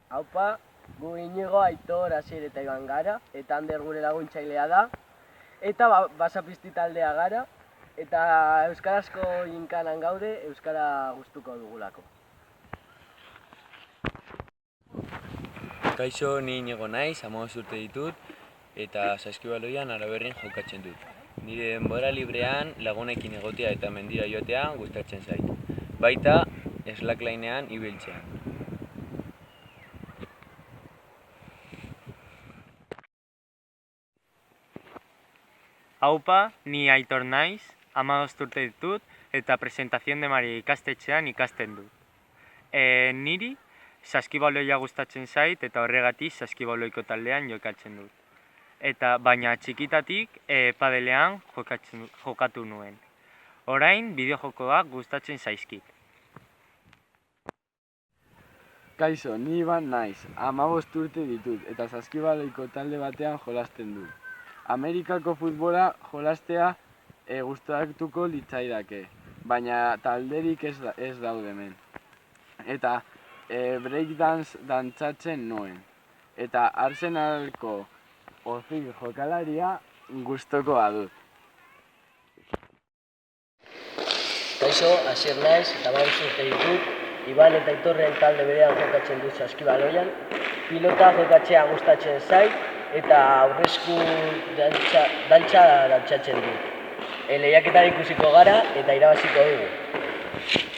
Haupa, gu Inigo, Aitor, Asier eta Iban gara, eta Ander gure laguntzailea da, eta basapizti taldea gara, eta euskarazko ginkanan gaude, euskara gustuko dugulako. Kaixo, ni Inigo naiz, 15 urte ditut, eta saskibaloian Araberrin jokatzen dut. Nire denbora librean lagunekin egotea eta mendira joatea gustatzen zait. Baita, slacklinean ibiltzea. Haupa, ni Aitor naiz, 15 urte ditut, eta presentazion de Maria ikastetxean ikasten dut. Niri saskibaloia gustatzen zait eta horregatik saskibaloiko taldean jokatzen dut. Baina txikitatik padelean jokatu nuen. Orain bideojokoak gustatzen zaizkit. Kaixo, ni Iban naiz, 15 urte ditut eta saskibaloiko talde batean jolasten dut. Amerikako futbola jolastea gustatuko litzaidake, baina talderik ez daude hemen. Eta breakdance dantzatzen nuen. Eta Arsenalko Ozil jokalaria gustukoa dut. Kaixo, Asier naiz, eta 15 urte ditut, Iban eta Aitorren talde berean jokatzen dut saskibaloian, pilota jokatzea gustatzen zait, eta aurresku dantza dantzatzen dut. Lehiaketan ikusiko gara eta irabaziko dugu.